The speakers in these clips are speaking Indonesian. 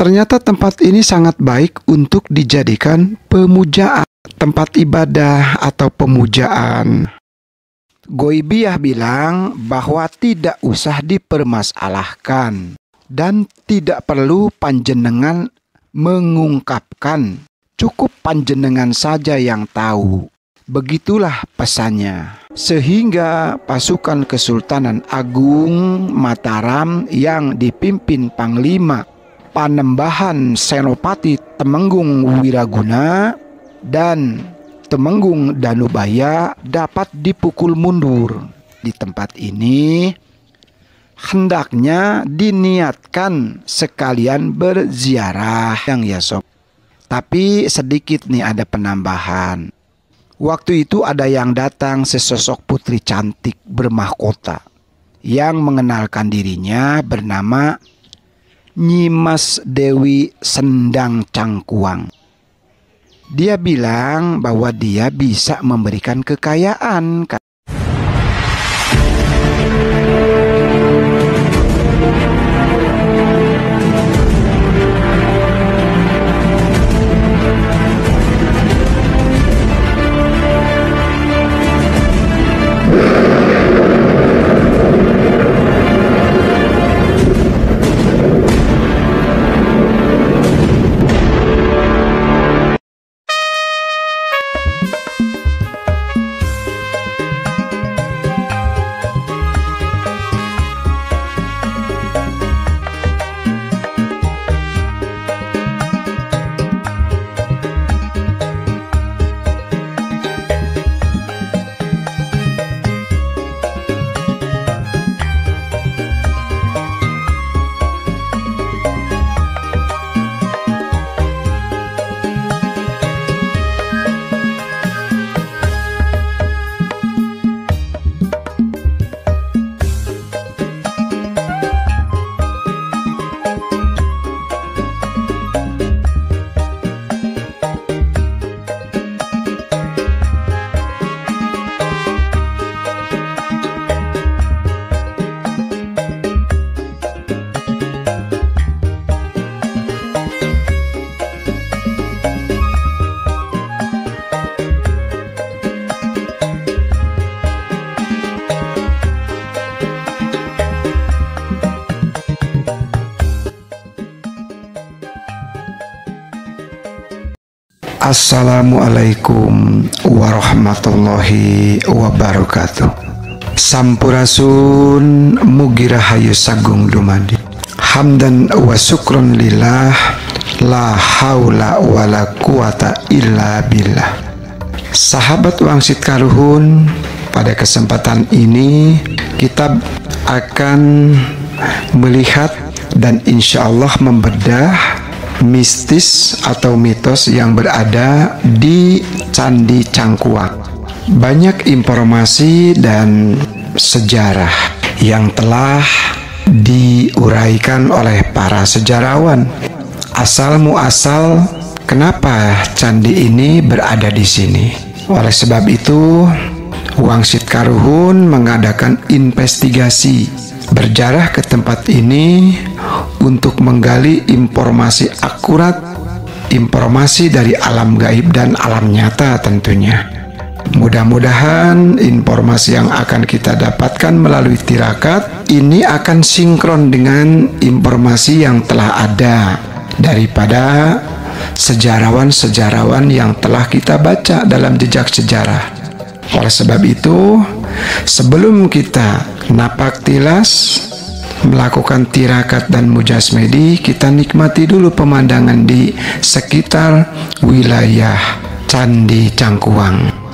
Ternyata tempat ini sangat baik untuk dijadikan pemujaan, tempat ibadah atau pemujaan. Goibiyah bilang bahwa tidak usah dipermasalahkan dan tidak perlu panjenengan mengungkapkan, cukup panjenengan saja yang tahu. Begitulah pesannya. Sehingga pasukan Kesultanan Agung Mataram yang dipimpin Panglima Panembahan Senopati Temenggung Wiraguna dan Temenggung Danubaya dapat dipukul mundur. Di tempat ini hendaknya diniatkan sekalian berziarah yang Sob. Tapi sedikit nih ada penambahan. Waktu itu ada yang datang sesosok putri cantik bermahkota yang mengenalkan dirinya bernama Nyimas Dewi Sendang Cangkuang. Dia bilang bahwa dia bisa memberikan kekayaan. Assalamualaikum warahmatullahi wabarakatuh. Sampurasun mugi rahayu sagung dumadi. Hamdan wa syukron lillah, la haula wala quwata illa billah. Sahabat wangsit karuhun, pada kesempatan ini kita akan melihat dan insya Allah membedah mistis atau mitos yang berada di Candi Cangkuang. Banyak informasi dan sejarah yang telah diuraikan oleh para sejarawan. Asal muasal kenapa candi ini berada di sini. Oleh sebab itu, Wangsit Karuhun mengadakan investigasi, berjarah ke tempat ini untuk menggali informasi akurat, informasi dari alam gaib dan alam nyata tentunya. Mudah-mudahan informasi yang akan kita dapatkan melalui tirakat ini akan sinkron dengan informasi yang telah ada daripada sejarawan-sejarawan yang telah kita baca dalam jejak sejarah. Oleh sebab itu, sebelum kita napak tilas melakukan tirakat dan mujasmedi, kita nikmati dulu pemandangan di sekitar wilayah Candi Cangkuang.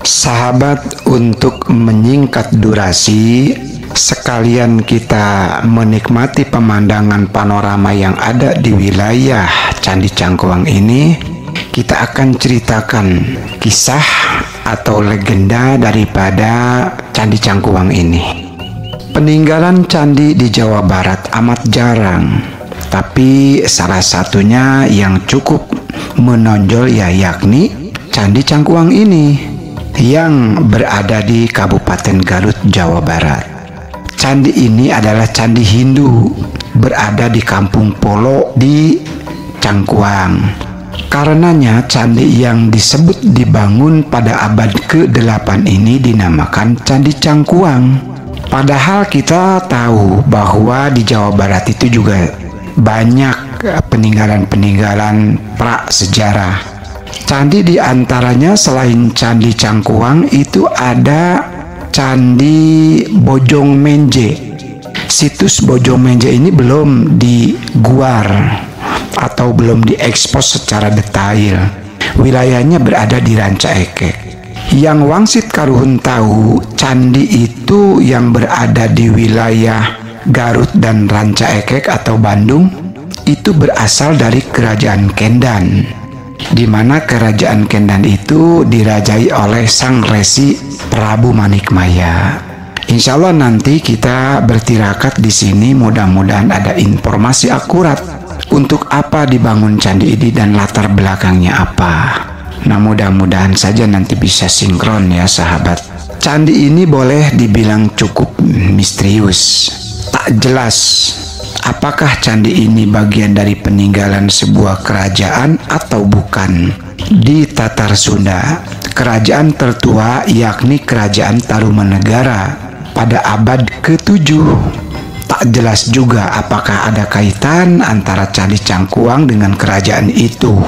Sahabat, untuk menyingkat durasi, sekalian kita menikmati pemandangan panorama yang ada di wilayah Candi Cangkuang ini, kita akan ceritakan kisah atau legenda daripada Candi Cangkuang ini. Peninggalan candi di Jawa Barat amat jarang, tapi salah satunya yang cukup menonjol yakni Candi Cangkuang ini yang berada di Kabupaten Garut, Jawa Barat. Candi ini adalah candi Hindu, berada di Kampung Polo di Cangkuang. Karenanya candi yang disebut dibangun pada abad ke-8 ini dinamakan Candi Cangkuang. Padahal kita tahu bahwa di Jawa Barat itu juga banyak peninggalan-peninggalan prasejarah. Candi diantaranya selain Candi Cangkuang itu ada Candi Bojongmenje. Situs Bojongmenje ini belum diguar atau belum diekspos secara detail. Wilayahnya berada di Ranca Ekek. Yang Wangsit Karuhun tahu, candi itu yang berada di wilayah Garut dan Ranca Ekek atau Bandung itu berasal dari Kerajaan Kendan, di mana Kerajaan Kendan itu dirajai oleh Sang Resi Prabu Manikmaya. Insya Allah nanti kita bertirakat di sini, mudah-mudahan ada informasi akurat untuk apa dibangun candi ini dan latar belakangnya apa. Nah, mudah-mudahan saja nanti bisa sinkron ya sahabat. Candi ini boleh dibilang cukup misterius, tak jelas apakah candi ini bagian dari peninggalan sebuah kerajaan atau bukan. Di Tatar Sunda, kerajaan tertua yakni Kerajaan Tarumanegara pada abad ke-7. Tak jelas juga apakah ada kaitan antara Candi Cangkuang dengan kerajaan itu.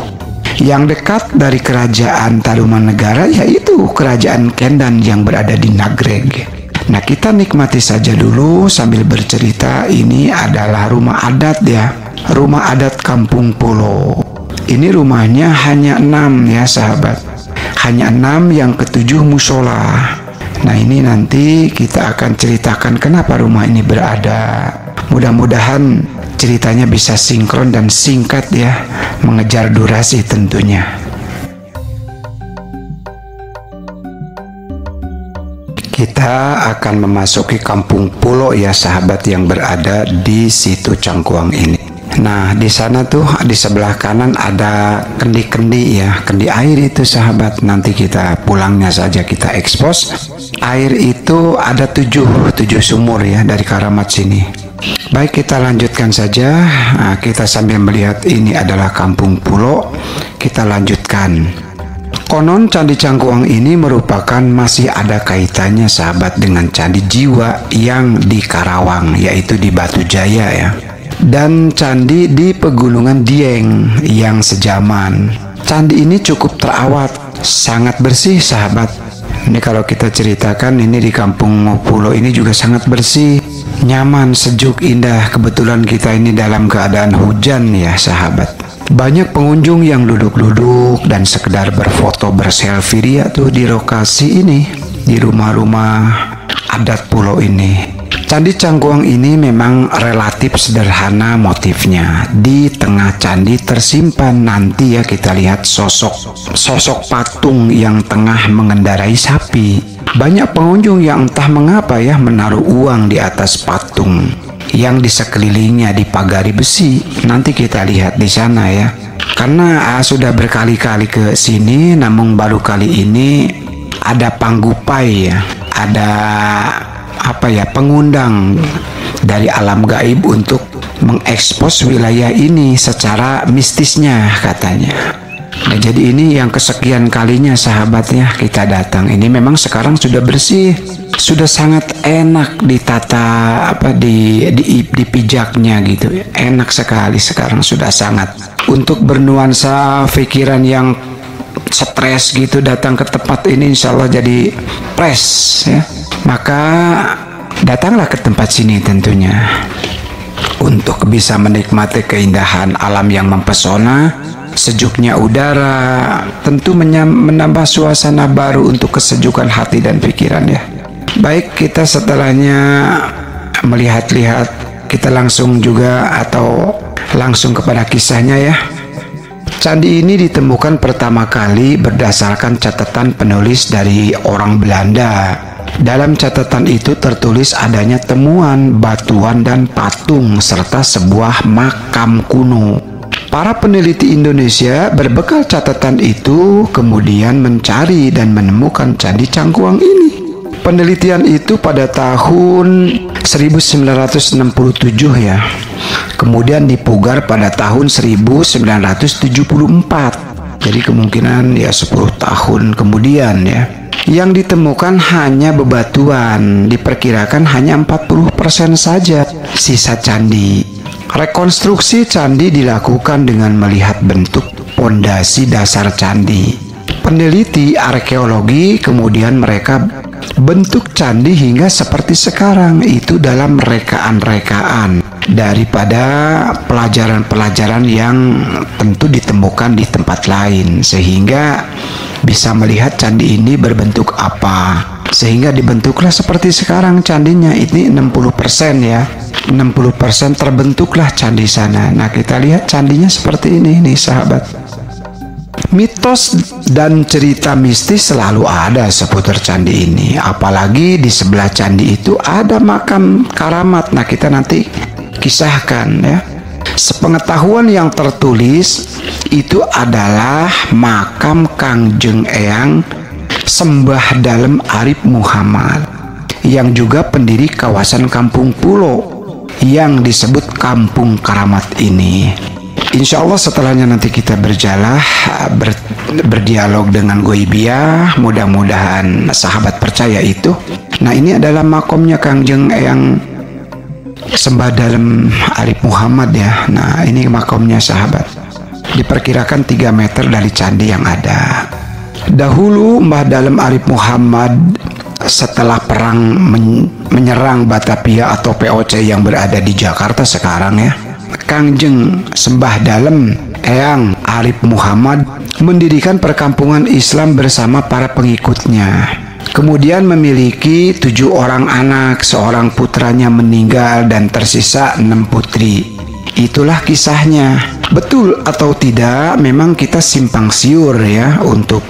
Yang dekat dari Kerajaan Tarumanegara yaitu Kerajaan Kendan yang berada di Nagreg. Nah, kita nikmati saja dulu sambil bercerita. Ini adalah rumah adat ya, rumah adat Kampung Polo. Ini rumahnya hanya 6 ya sahabat, hanya 6, yang ke-7 musola. Nah, ini nanti kita akan ceritakan kenapa rumah ini berada. Mudah-mudahan ceritanya bisa sinkron dan singkat ya, mengejar durasi tentunya. Kita akan memasuki Kampung Pulo ya sahabat yang berada di situ Cangkuang ini. Nah, di sana tuh di sebelah kanan ada kendi-kendi ya, kendi air itu sahabat. Nanti kita pulangnya saja kita ekspos. Air itu ada 7 sumur ya dari Karamat sini. Baik, kita lanjutkan saja. Nah, kita sambil melihat ini adalah Kampung Pulo, kita lanjutkan. Konon Candi Cangkuang ini merupakan masih ada kaitannya sahabat dengan Candi Jiwa yang di Karawang, yaitu di Batu Jaya ya. Dan candi di Pegunungan Dieng yang sejaman. Candi ini cukup terawat, sangat bersih sahabat. Ini kalau kita ceritakan, ini di Kampung Pulo ini juga sangat bersih, nyaman, sejuk, indah. Kebetulan kita ini dalam keadaan hujan ya sahabat. Banyak pengunjung yang duduk-duduk dan sekedar berfoto berselfie dia tuh di lokasi ini, di rumah-rumah adat pulau ini. Candi Cangkuang ini memang relatif sederhana motifnya. Di tengah candi tersimpan, nanti ya kita lihat sosok patung yang tengah mengendarai sapi. Banyak pengunjung yang entah mengapa ya menaruh uang di atas patung yang di sekelilingnya dipagari besi. Nanti kita lihat di sana ya. Karena sudah berkali-kali ke sini, namun baru kali ini ada panggupai ya. Ada pengundang dari alam gaib untuk mengekspos wilayah ini secara mistisnya katanya. Nah, jadi ini yang kesekian kalinya sahabatnya kita datang. Ini memang sekarang sudah bersih, sudah sangat enak ditata dipijaknya gitu. Enak sekali sekarang, sudah sangat. Untuk bernuansa pikiran yang stres gitu, datang ke tempat ini insya Allah jadi fresh ya. Maka datanglah ke tempat sini tentunya untuk bisa menikmati keindahan alam yang mempesona, sejuknya udara, tentu menambah suasana baru untuk kesejukan hati dan pikiran ya. Baik, kita setelahnya melihat-lihat, kita langsung juga atau langsung kepada kisahnya ya. Candi ini ditemukan pertama kali berdasarkan catatan penulis dari orang Belanda. Dalam catatan itu tertulis adanya temuan batuan dan patung serta sebuah makam kuno. Para peneliti Indonesia berbekal catatan itu kemudian mencari dan menemukan Candi Cangkuang ini. Penelitian itu pada tahun 1967 ya. Kemudian dipugar pada tahun 1974. Jadi kemungkinan ya 10 tahun kemudian ya. Yang ditemukan hanya bebatuan, diperkirakan hanya 40% saja sisa candi. Rekonstruksi candi dilakukan dengan melihat bentuk pondasi dasar candi. Peneliti arkeologi kemudian mereka bentuk candi hingga seperti sekarang itu dalam rekaan-rekaan daripada pelajaran-pelajaran yang tentu ditemukan di tempat lain, sehingga bisa melihat candi ini berbentuk apa, sehingga dibentuklah seperti sekarang candinya. Ini 60% ya, 60% terbentuklah candi sana. Nah, kita lihat candinya seperti ini nih sahabat. Mitos dan cerita mistis selalu ada seputar candi ini. Apalagi di sebelah candi itu ada makam karamat. Nah, kita nanti kisahkan ya. Sepengetahuan yang tertulis itu adalah makam Kangjeng Eyang Sembah Dalem Arif Muhammad, yang juga pendiri kawasan Kampung Pulo yang disebut Kampung Karamat ini. Insya Allah setelahnya nanti kita berdialog dengan Goibiyah, mudah-mudahan sahabat percaya itu. Nah, ini adalah makomnya Kangjeng Eyang Sembah Dalem Arif Muhammad ya. Nah, ini makomnya sahabat. Diperkirakan 3 meter dari candi yang ada. Dahulu Mbah Dalem Arif Muhammad setelah perang menyerang Batavia atau POC yang berada di Jakarta sekarang ya, Kangjeng Sembah Dalem Eyang Arif Muhammad mendirikan perkampungan Islam bersama para pengikutnya. Kemudian memiliki 7 orang anak, seorang putranya meninggal dan tersisa 6 putri. Itulah kisahnya. Betul atau tidak, memang kita simpang siur ya untuk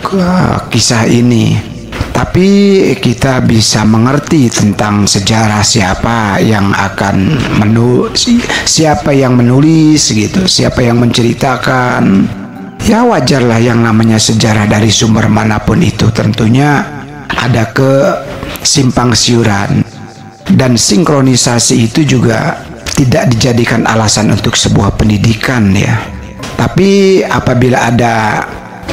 kisah ini. Tapi kita bisa mengerti tentang sejarah siapa yang akan siapa yang menulis gitu, siapa yang menceritakan. Ya wajarlah yang namanya sejarah dari sumber manapun itu tentunya ada kesimpang siuran, dan sinkronisasi itu juga tidak dijadikan alasan untuk sebuah pendidikan ya. Tapi apabila ada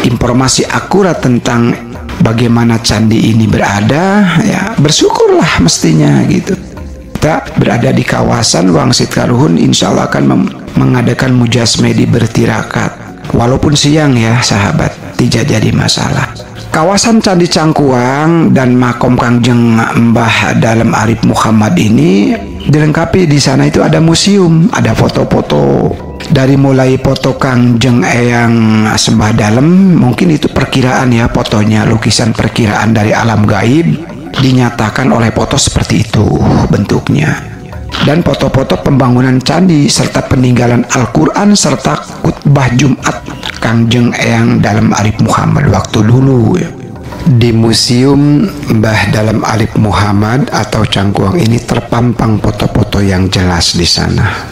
informasi akurat tentang bagaimana candi ini berada, ya bersyukurlah mestinya gitu. Kita berada di kawasan Wangsit Karuhun, insya Allah akan mengadakan mujasmedi bertirakat. Walaupun siang ya sahabat, tidak jadi masalah. Kawasan Candi Cangkuang dan makom Kangjeng Mbah Dalem Arif Muhammad ini dilengkapi. Di sana itu ada museum, ada foto-foto dari mulai foto Kangjeng Eyang Sembah Dalem, mungkin itu perkiraan ya fotonya, lukisan perkiraan dari alam gaib, dinyatakan oleh foto seperti itu bentuknya. Dan foto-foto pembangunan candi serta peninggalan Al-Quran serta khutbah Jumat Kangjeng Eyang Dalem Arif Muhammad waktu dulu ya. Di museum Mbah Dalem Arif Muhammad atau Cangkuang ini terpampang foto-foto yang jelas di sana.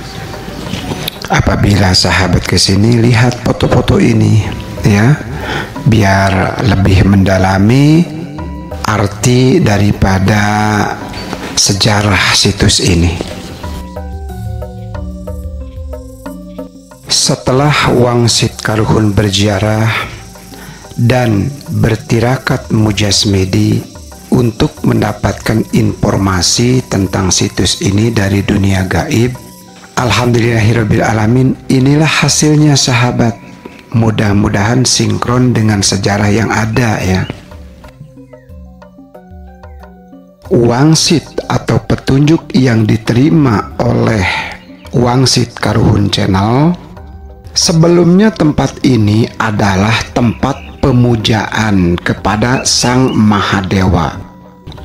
Apabila sahabat kesini lihat foto-foto ini ya, biar lebih mendalami arti daripada sejarah situs ini. Setelah Wangsit Karuhun berziarah dan bertirakat mujasmedi untuk mendapatkan informasi tentang situs ini dari dunia gaib, alhamdulillahirabbil alamin, inilah hasilnya sahabat. Mudah-mudahan sinkron dengan sejarah yang ada ya. Wangsit atau petunjuk yang diterima oleh Wangsit Karuhun Channel, sebelumnya tempat ini adalah tempat pemujaan kepada Sang Mahadewa.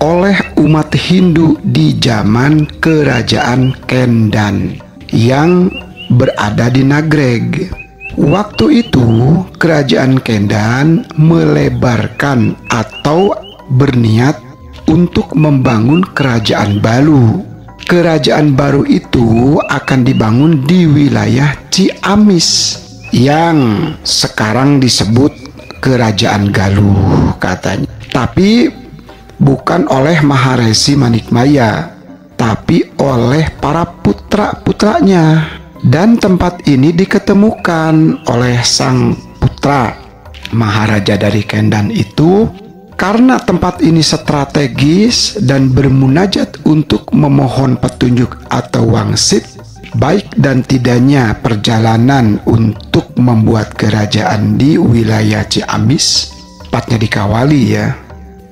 oleh umat Hindu di zaman Kerajaan Kendan yang berada di Nagreg. Waktu itu, Kerajaan Kendan melebarkan atau berniat untuk membangun kerajaan baru. Kerajaan baru itu akan dibangun di wilayah Ciamis yang sekarang disebut Kerajaan Galuh katanya. Tapi bukan oleh Maharesi Manikmaya, tapi oleh para putra-putranya. Dan tempat ini diketemukan oleh sang putra Maharaja dari Kendan itu karena tempat ini strategis dan bermunajat untuk memohon petunjuk atau wangsit, baik dan tidaknya perjalanan untuk membuat kerajaan di wilayah Ciamis, tepatnya di Kawali ya.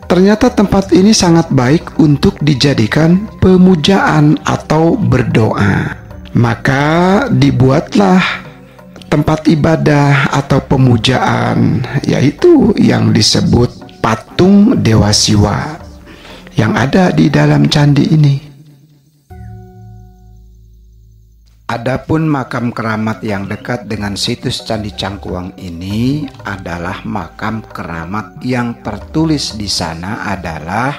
Ternyata tempat ini sangat baik untuk dijadikan pemujaan atau berdoa. Maka dibuatlah tempat ibadah atau pemujaan, yaitu yang disebut patung Dewa Siwa yang ada di dalam candi ini. Adapun makam keramat yang dekat dengan situs Candi Cangkuang ini adalah makam keramat yang tertulis di sana adalah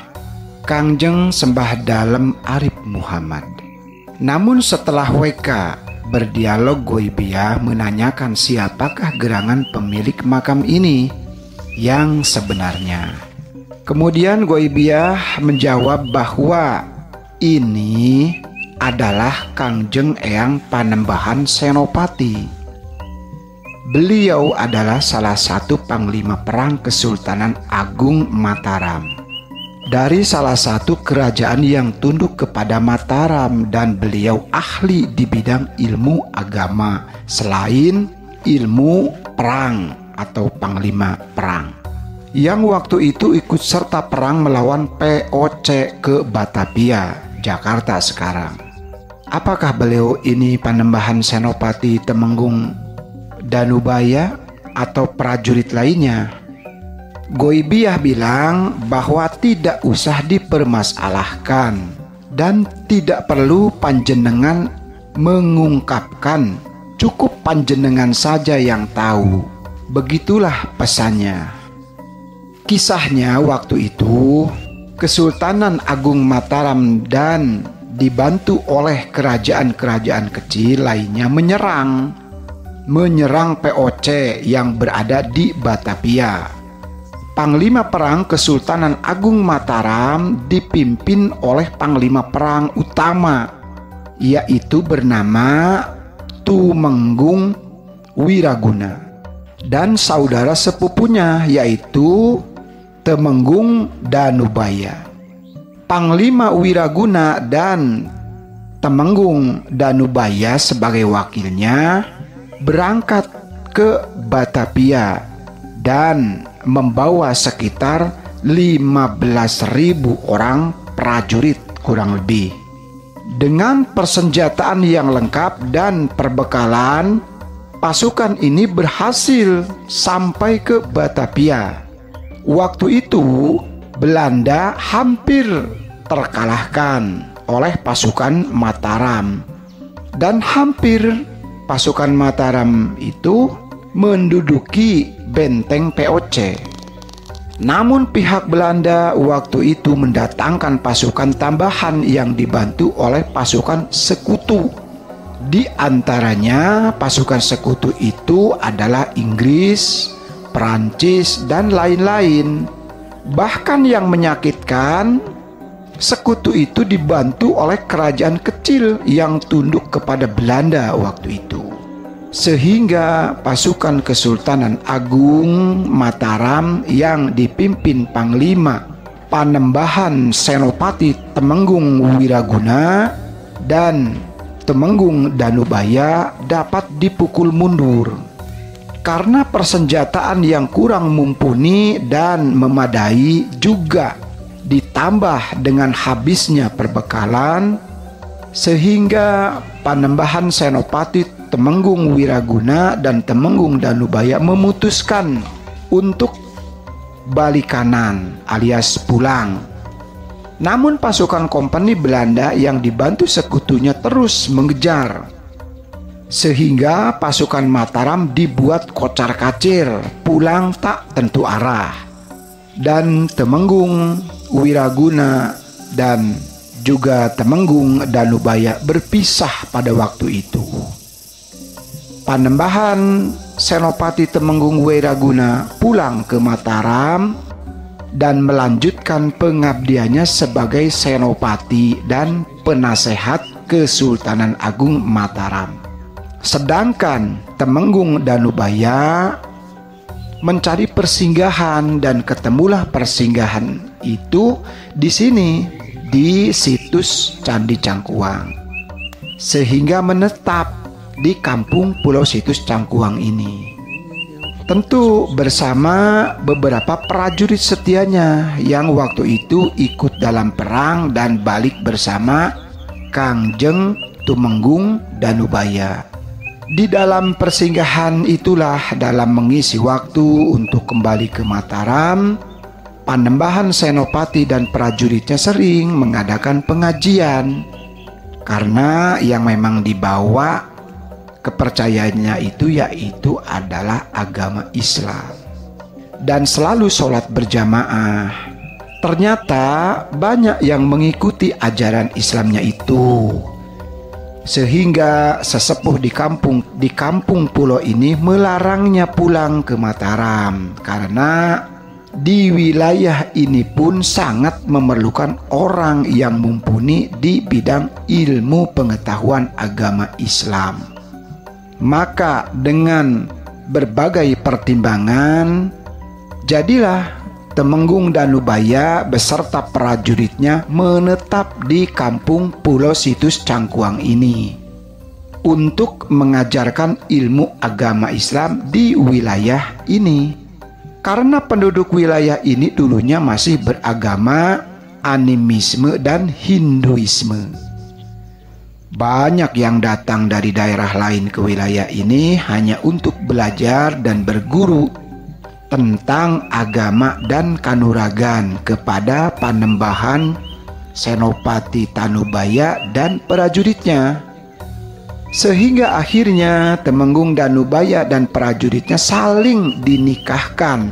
Kangjeng Sembah Dalem Arif Muhammad. Namun setelah WK berdialog, Goibiyah menanyakan siapakah gerangan pemilik makam ini yang sebenarnya. Kemudian Goibiyah menjawab bahwa ini adalah Kangjeng Eyang Panembahan Senopati. Beliau adalah salah satu panglima perang Kesultanan Agung Mataram, dari salah satu kerajaan yang tunduk kepada Mataram, dan beliau ahli di bidang ilmu agama selain ilmu perang atau panglima perang, yang waktu itu ikut serta perang melawan POC ke Batavia, Jakarta sekarang. Apakah beliau ini Panembahan Senopati Temenggung Danubaya atau prajurit lainnya? Goibiyah bilang bahwa tidak usah dipermasalahkan dan tidak perlu panjenengan mengungkapkan, cukup panjenengan saja yang tahu. Begitulah pesannya. Kisahnya waktu itu Kesultanan Agung Mataram dan dibantu oleh kerajaan-kerajaan kecil lainnya menyerang POC yang berada di Batavia. Panglima perang Kesultanan Agung Mataram dipimpin oleh panglima perang utama, yaitu bernama Tumenggung Wiraguna, dan saudara sepupunya yaitu Temenggung Danubaya. Panglima Wiraguna dan Temenggung Danubaya sebagai wakilnya berangkat ke Batavia dan membawa sekitar 15.000 orang prajurit kurang lebih. Dengan persenjataan yang lengkap dan perbekalan, pasukan ini berhasil sampai ke Batavia. Waktu itu Belanda hampir terkalahkan oleh pasukan Mataram, dan hampir pasukan Mataram itu menduduki benteng POC. Namun pihak Belanda waktu itu mendatangkan pasukan tambahan yang dibantu oleh pasukan sekutu. Di antaranya pasukan sekutu itu adalah Inggris, Perancis, dan lain-lain. Bahkan yang menyakitkan, sekutu itu dibantu oleh kerajaan kecil yang tunduk kepada Belanda waktu itu. Sehingga pasukan Kesultanan Agung Mataram yang dipimpin Panglima Panembahan Senopati Temenggung Wiraguna dan Temenggung Danubaya dapat dipukul mundur. Karena persenjataan yang kurang mumpuni dan memadai, juga ditambah dengan habisnya perbekalan, sehingga Panembahan Senopati Temenggung Wiraguna dan Temenggung Danubaya memutuskan untuk balik kanan alias pulang. Namun pasukan kompeni Belanda yang dibantu sekutunya terus mengejar, sehingga pasukan Mataram dibuat kocar-kacir, pulang tak tentu arah. Dan Temenggung, Wiraguna, dan juga Temenggung Danubaya berpisah pada waktu itu. Panembahan Senopati Temenggung Wiraguna pulang ke Mataram dan melanjutkan pengabdiannya sebagai senopati dan penasehat Kesultanan Agung Mataram. Sedangkan Temenggung Danubaya mencari persinggahan, dan ketemulah persinggahan itu di sini, di situs Candi Cangkuang, sehingga menetap di kampung Pulau Situs Cangkuang ini. Tentu bersama beberapa prajurit setianya yang waktu itu ikut dalam perang dan balik bersama Kangjeng Tumenggung Danubaya. Di dalam persinggahan itulah, dalam mengisi waktu untuk kembali ke Mataram, Panembahan Senopati dan prajuritnya sering mengadakan pengajian, karena yang memang dibawa kepercayaannya itu yaitu adalah agama Islam, dan selalu sholat berjamaah. Ternyata banyak yang mengikuti ajaran Islamnya itu, sehingga sesepuh di kampung pulau ini melarangnya pulang ke Mataram, karena di wilayah ini pun sangat memerlukan orang yang mumpuni di bidang ilmu pengetahuan agama Islam. Maka dengan berbagai pertimbangan, jadilah Temenggung Danubaya beserta prajuritnya menetap di kampung Pulau Situs Cangkuang ini untuk mengajarkan ilmu agama Islam di wilayah ini. Karena penduduk wilayah ini dulunya masih beragama animisme dan Hinduisme. Banyak yang datang dari daerah lain ke wilayah ini hanya untuk belajar dan berguru tentang agama dan kanuragan kepada Panembahan Senopati Tanubaya dan prajuritnya. Sehingga akhirnya Temenggung Danubaya dan prajuritnya saling dinikahkan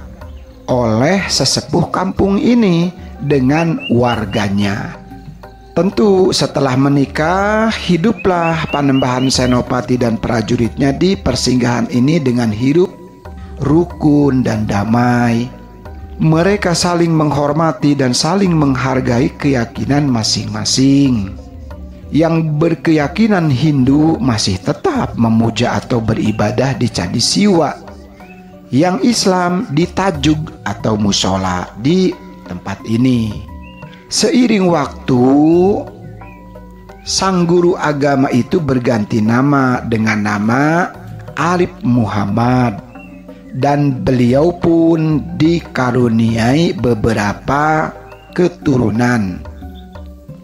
oleh sesepuh kampung ini dengan warganya. Tentu setelah menikah, hiduplah Panembahan Senopati dan prajuritnya di persinggahan ini dengan hidup rukun dan damai. Mereka saling menghormati dan saling menghargai keyakinan masing-masing. Yang berkeyakinan Hindu masih tetap memuja atau beribadah di Candi Siwa. Yang Islam di Tajug atau musola di tempat ini. Seiring waktu, sang guru agama itu berganti nama dengan nama Arif Muhammad, dan beliau pun dikaruniai beberapa keturunan.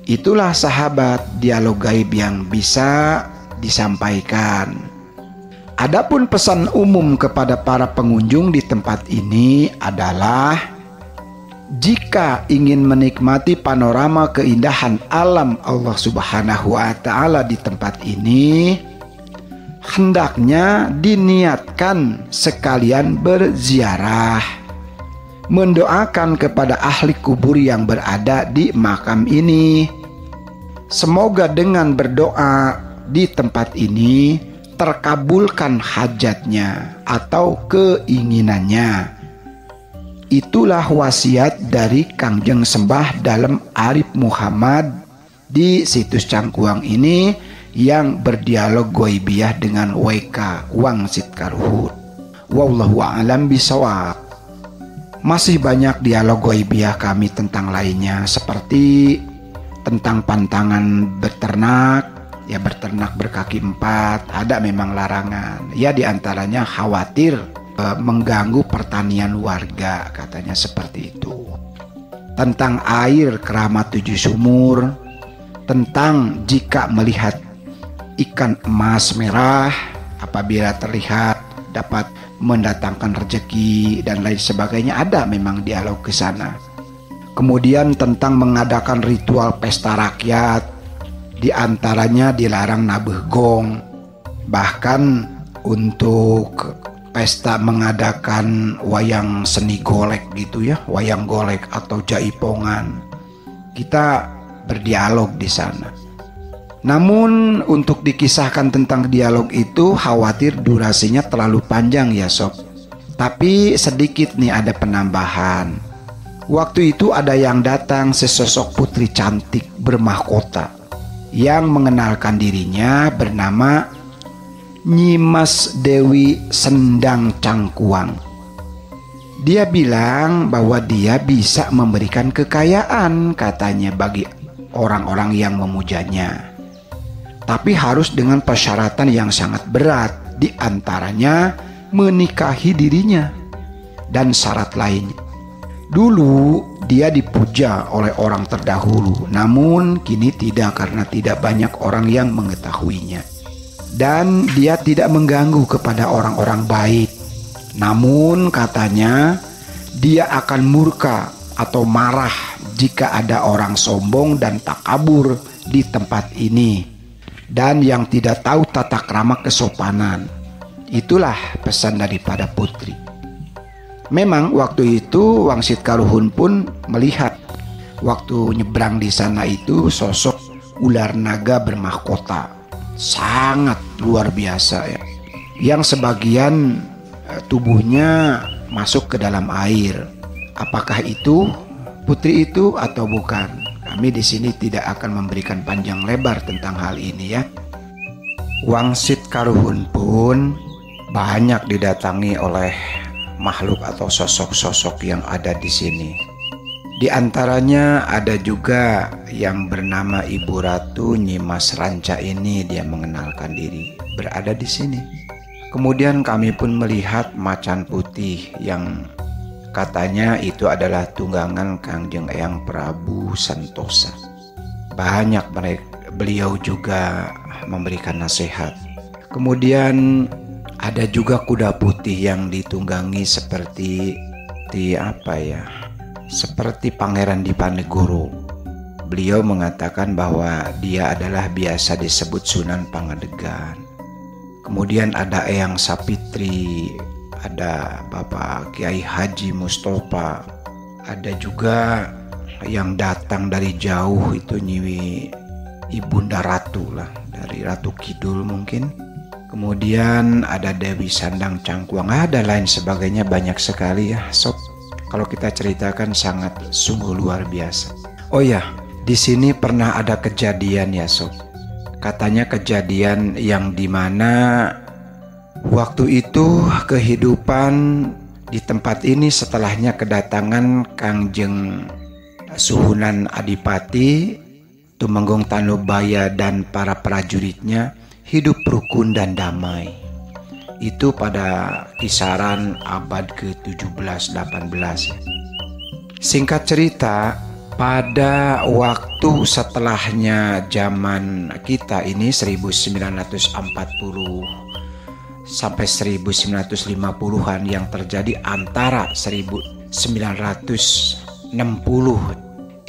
Itulah sahabat dialog gaib yang bisa disampaikan. Adapun pesan umum kepada para pengunjung di tempat ini adalah, jika ingin menikmati panorama keindahan alam Allah Subhanahu wa Ta'ala di tempat ini, hendaknya diniatkan sekalian berziarah, mendoakan kepada ahli kubur yang berada di makam ini. Semoga dengan berdoa di tempat ini terkabulkan hajatnya atau keinginannya. Itulah wasiat dari Kangjeng Sembah Dalem Arif Muhammad di situs Cangkuang ini yang berdialog goibiyah dengan WK Wangsit Karuhut. Wallahu a'lam bishawab. Masih banyak dialog goibiyah kami tentang lainnya, seperti tentang pantangan beternak, ya beternak berkaki empat, ada memang larangan. Ya diantaranya khawatir mengganggu pertanian warga, katanya seperti itu. Tentang air keramat 7 sumur, tentang jika melihat ikan emas merah apabila terlihat dapat mendatangkan rezeki dan lain sebagainya, ada memang dialog ke sana. Kemudian tentang mengadakan ritual pesta rakyat, di antaranya dilarang nabuh gong. Bahkan untuk pesta mengadakan wayang seni golek gitu ya, wayang golek atau jaipongan, kita berdialog di sana. Namun untuk dikisahkan tentang dialog itu khawatir durasinya terlalu panjang ya sob. Tapi sedikit nih ada penambahan. Waktu itu ada yang datang sesosok putri cantik bermahkota yang mengenalkan dirinya bernama Nyimas Dewi Sendang Cangkuang. Dia bilang bahwa dia bisa memberikan kekayaan katanya bagi orang-orang yang memujanya. Tapi harus dengan persyaratan yang sangat berat, di antaranya menikahi dirinya dan syarat lainnya. Dulu dia dipuja oleh orang terdahulu, namun kini tidak karena tidak banyak orang yang mengetahuinya. Dan dia tidak mengganggu kepada orang-orang baik. Namun katanya dia akan murka atau marah jika ada orang sombong dan takabur di tempat ini, dan yang tidak tahu tata krama kesopanan. Itulah pesan daripada putri. Memang waktu itu Wangsit Karuhun pun melihat waktu nyebrang di sana itu sosok ular naga bermahkota, sangat luar biasa ya, yang sebagian tubuhnya masuk ke dalam air. Apakah itu putri itu atau bukan? Kami di sini tidak akan memberikan panjang lebar tentang hal ini ya. Wangsit Karuhun pun banyak didatangi oleh makhluk atau sosok-sosok yang ada di sini. Di antaranya ada juga yang bernama Ibu Ratu Nyimas Ranca ini, dia mengenalkan diri berada di sini. Kemudian kami pun melihat macan putih yang katanya itu adalah tunggangan Kangjeng Eyang Prabu Santosa. Banyak beliau juga memberikan nasihat. Kemudian ada juga kuda putih yang ditunggangi seperti seperti Pangeran Dipanegoro. Beliau mengatakan bahwa dia adalah biasa disebut Sunan Pangadegan. Kemudian ada Eyang Sapitri, ada Bapak Kiai Haji Mustafa, ada juga yang datang dari jauh itu Nyiwi Ibunda Ratu lah, dari Ratu Kidul mungkin. Kemudian ada Dewi Sandang Cangkuang, ada lain sebagainya, banyak sekali ya sob. Kalau kita ceritakan sangat sungguh luar biasa. Oh ya, di sini pernah ada kejadian ya sob. Katanya kejadian yang dimana waktu itu kehidupan di tempat ini setelahnya kedatangan Kangjeng Suhunan Adipati, Tumenggung Tanubaya dan para prajuritnya hidup rukun dan damai. Itu pada kisaran abad ke-17-18. Singkat cerita, pada waktu setelahnya zaman kita ini 1940 sampai 1950-an yang terjadi antara 1960,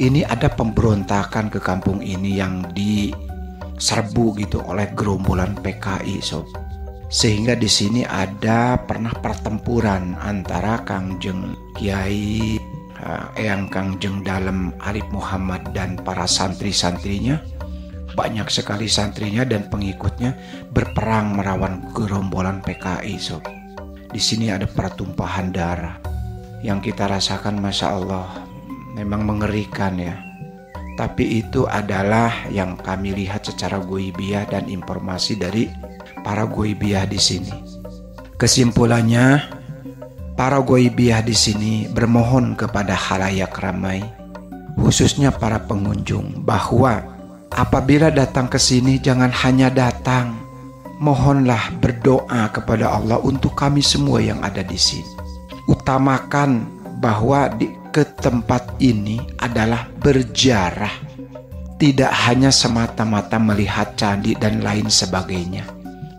ini ada pemberontakan ke kampung ini yang diserbu gitu oleh gerombolan PKI sob. Sehingga di sini ada pernah pertempuran antara Kangjeng Kiai Eyang Kangjeng Dalem Arif Muhammad dan para santri-santrinya. Banyak sekali santrinya dan pengikutnya berperang melawan gerombolan PKI sob. Di sini ada pertumpahan darah yang kita rasakan, masya Allah, memang mengerikan ya. Tapi itu adalah yang kami lihat secara goibiyah dan informasi dari para goibiyah di sini. Kesimpulannya, para goibiyah di sini bermohon kepada khalayak ramai, khususnya para pengunjung, bahwa apabila datang ke sini jangan hanya datang, mohonlah berdoa kepada Allah untuk kami semua yang ada di sini. Utamakan bahwa ke tempat ini adalah berziarah, tidak hanya semata-mata melihat candi dan lain sebagainya.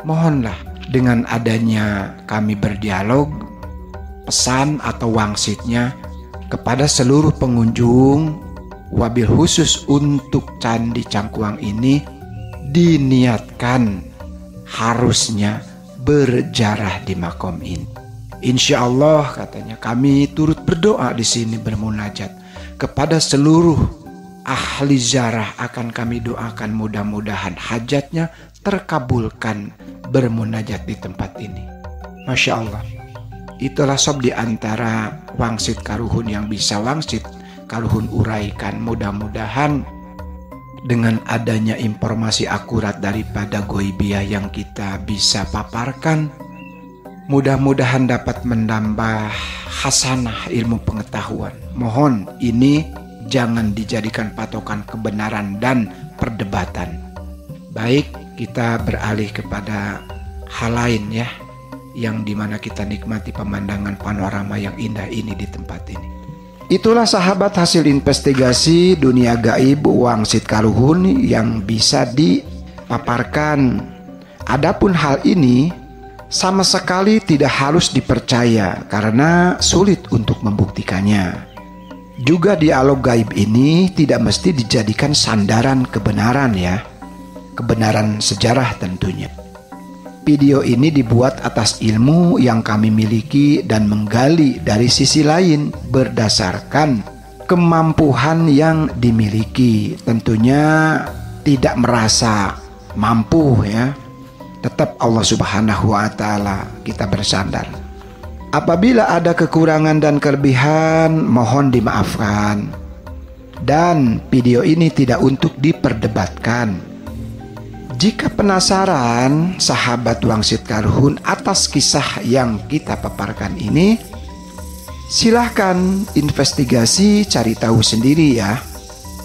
Mohonlah dengan adanya kami berdialog, pesan atau wangsitnya, kepada seluruh pengunjung, wabil khusus untuk Candi Cangkuang ini diniatkan harusnya berziarah di makom ini. Insya Allah katanya kami turut berdoa di sini bermunajat kepada seluruh ahli ziarah, akan kami doakan mudah-mudahan hajatnya terkabulkan bermunajat di tempat ini. Masya Allah. Itulah sob di antara wangsit karuhun yang bisa wangsit karuhun uraikan. Mudah-mudahan dengan adanya informasi akurat daripada Ghoibiyah yang kita bisa paparkan, mudah-mudahan dapat menambah hasanah ilmu pengetahuan. Mohon ini jangan dijadikan patokan kebenaran dan perdebatan. Baik, kita beralih kepada hal lain ya, yang dimana kita nikmati pemandangan panorama yang indah ini di tempat ini. Itulah sahabat hasil investigasi dunia gaib wangsit karuhun yang bisa dipaparkan. Adapun hal ini sama sekali tidak harus dipercaya karena sulit untuk membuktikannya. Juga dialog gaib ini tidak mesti dijadikan sandaran kebenaran ya, kebenaran sejarah tentunya. Video ini dibuat atas ilmu yang kami miliki dan menggali dari sisi lain berdasarkan kemampuan yang dimiliki. Tentunya tidak merasa mampu ya. Tetap Allah Subhanahu wa Ta'ala kita bersandar. Apabila ada kekurangan dan kelebihan, mohon dimaafkan. Dan video ini tidak untuk diperdebatkan. Jika penasaran sahabat wangsit karuhun atas kisah yang kita paparkan ini, silahkan investigasi, cari tahu sendiri ya,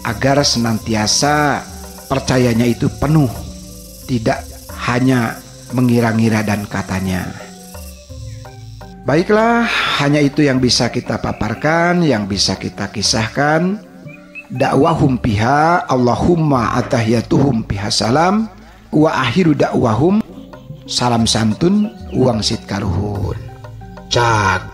agar senantiasa percayanya itu penuh, tidak hanya mengira-ngira dan katanya. Baiklah, hanya itu yang bisa kita paparkan, yang bisa kita kisahkan. Dakwahum piha Allahumma atahiyatuhum piha salam wa akhiru dakwahum salam santun wangsit karuhun. Cak